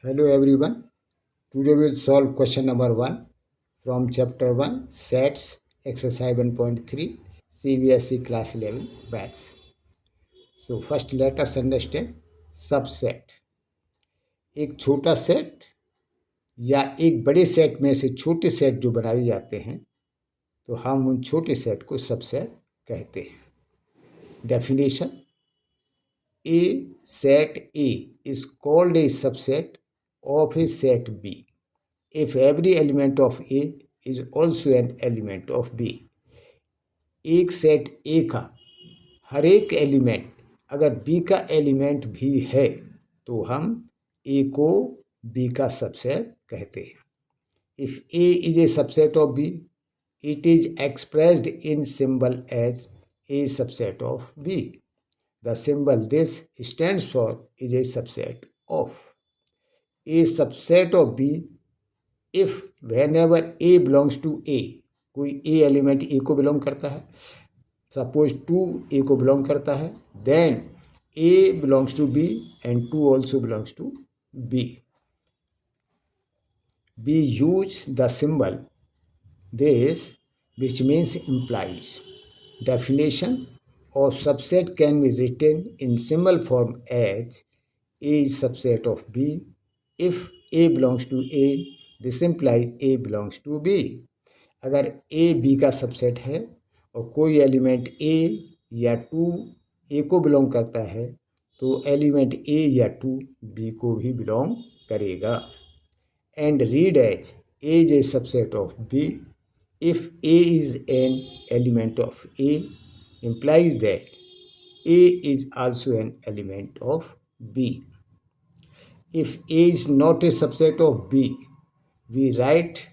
Hello everyone. Today we'll solve question number 1 from chapter 1 sets exercise 1.3 CBSE class 11 maths. So first let us understand subset. एक छोटा set या एक बड़े set में से छोटे सेट जो बनाए जाते हैं तो हम उन छोटे सेट को सबसेट कहते हैं. Definition: A set A is called a subset of a set B if every element of A is also an element of B. एक सेट A का हर एक एलिमेंट अगर B का एलिमेंट भी है तो हम A को B का सबसेट कहते हैं. If A is a subset of B, it is expressed in symbol as A subset of B. The symbol this stands for is a subset of A subset of B if whenever A belongs to A. कोई A element A को belong करता है, suppose 2 A को belong करता है, then A belongs to B and 2 also belongs to B. We use the symbol this which means implies. Definition of subset can be written in symbol form as A is subset of B. If A belongs to A, this implies A belongs to B. अगर A B का subset है और कोई element A या 2 A को belong करता है तो एलिमेंट A या 2 B को भी बिलोंग करेगा. And read as A is a subset of B. If A is an element of A, implies that A is also an element of B. If A is not a subset of B, we write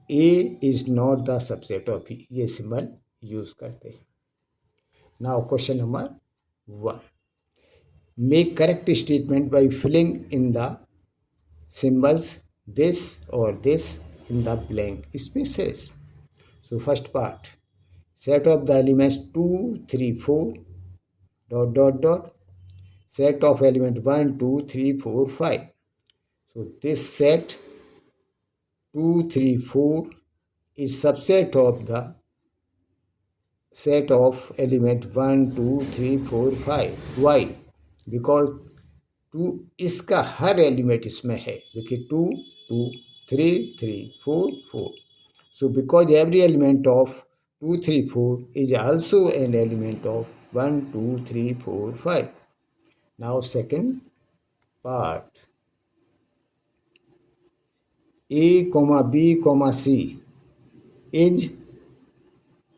A is not the subset of B. ये symbol use करते हैं. Now question number 1. Make correct statement by filling in the symbols this or this in the blank spaces. So first part, set of the elements 2, 3, 4, dot, dot, dot, set of element 1, 2, 3, 4, 5. So this set 2, 3, 4 is subset of the set of element 1, 2, 3, 4, 5. Why? Because 2 इसका हर element इसमें है. देखिए 2, 2, 3, 3, 4, 4. So because every element of 2, 3, 4 is also an element of 1, 2, 3, 4, 5. Now second part. A, B, C is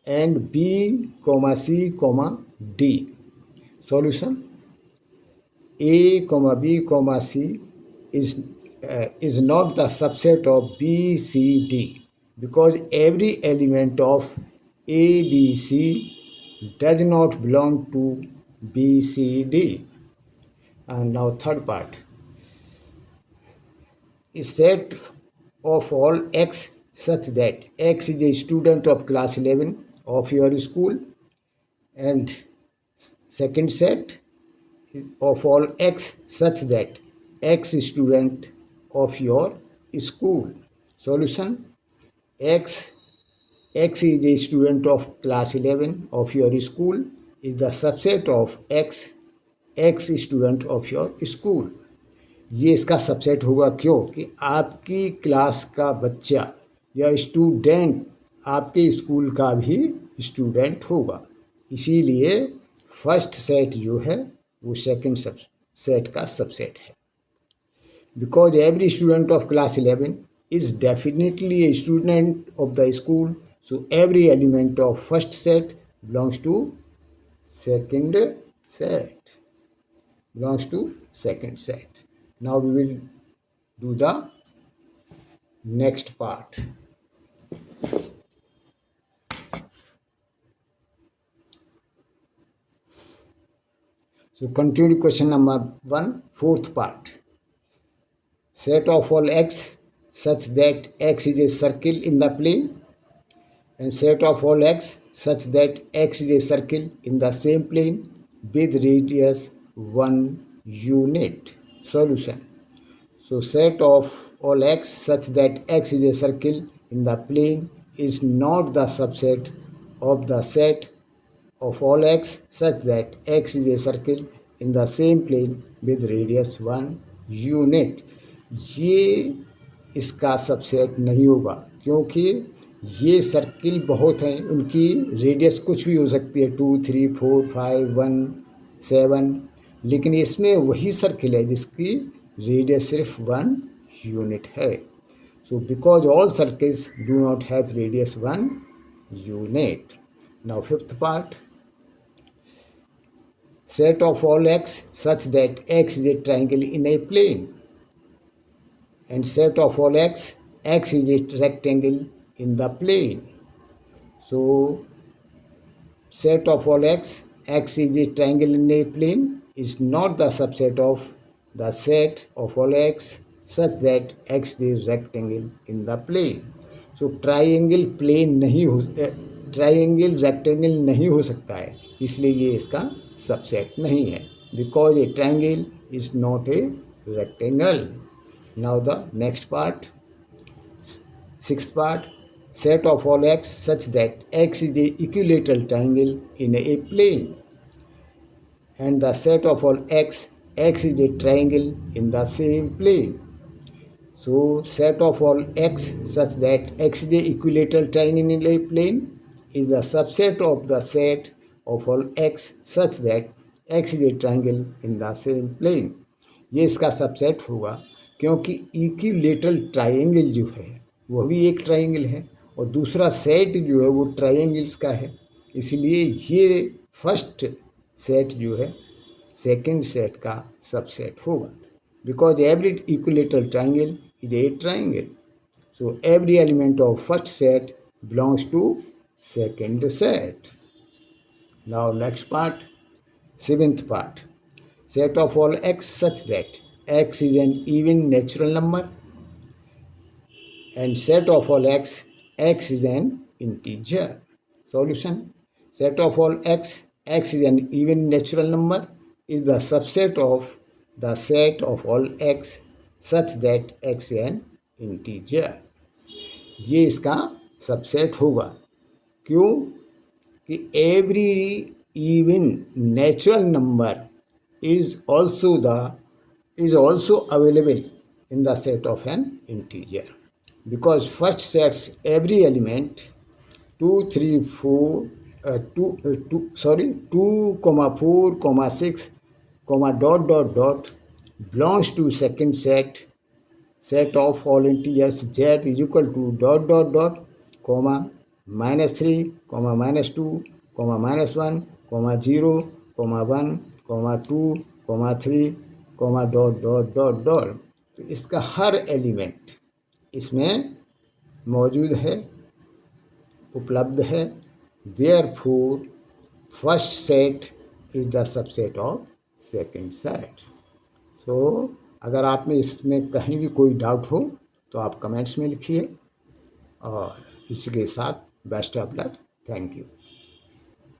and B, C, D. Solution: A, B, C is not the subset of B, C, D because every element of A, B, C does not belong to B, C, D. And now third part. A set of all X such that X is a student of class 11 of your school, and second set of all X such that X is student of your school. Solution: X is a student of class 11 of your school is the subset of X is student of your school. ये इसका subset होगा. क्यों? कि आपकी class का बच्चा या student आपके स्कूल का भी स्टूडेंट होगा. इसीलिए फर्स्ट सेट जो है वो सेकंड सेट का सबसेट है. Because every student of class 11 is definitely a student of the school, so every element of first set belongs to second set. Now we will do the next part. So continue question number 1, fourth part. Set of all X such that X is a circle in the plane, and set of all X such that X is a circle in the same plane with radius 1 unit. Solution: So set of all x such that x is a circle in the plane is not the subset of the set of all x such that x is a circle in the same plane with radius 1 unit. ये इसका subset नहीं होगा क्योंकि ये circle बहुत हैं, उनकी radius कुछ भी हो सकती है 2, 3, 4, 5, 1, 7, लेकिन इसमें वही सर्किल है जिसकी रेडियस सिर्फ 1 यूनिट है. So because all circles do not have radius 1 unit. Now fifth part, set of all x such that x is a triangle in a plane, and set of all x is a rectangle in the plane. So set of all x is a triangle in a plane is not the subset of the set of all x such that x is a rectangle in the plane. So triangle plane नहीं हो, triangle rectangle नहीं हो सकता है, इसलिए ये इसका subset नहीं है. Because A triangle is not a rectangle. Now the next part, sixth part, set of all x such that x is a equilateral triangle in a plane, and the set of all x is a triangle in the same plane. So set of all x such that x is a equilateral triangle in a plane is the subset of the set of all x such that x is a triangle in the same plane. ये इसका subset होगा क्योंकि equilateral triangle जो है वह भी एक triangle है और दूसरा सेट जो है वो ट्राइंगल्स का है, इसलिए ये फर्स्ट सेट जो है सेकंड सेट का सबसेट होगा. Because every equilateral triangle is a triangle. So every element of first set belongs to second set. Now next part, seventh part. Set of all x such that x is an even natural number, and set of all x is an integer. Solution. Set of all x is an even natural number is the subset of the set of all x such that x an integer. ये इसका subset होगा. क्यों? कि every even natural number is also available in the set of an integer, because first sets every element 2, 3, 4, 2, 4, 6, dot belongs to second set of all integers z is equal to dot, comma, -3, -2, -1, 0, 1, 2, 3, dot. तो इसका हर element इसमें मौजूद है, उपलब्ध है. Therefore first set is the subset of second set. तो अगर आप में इसमें कहीं भी कोई डाउट हो तो आप कमेंट्स में लिखिए, और इसी के साथ best of luck. Thank you.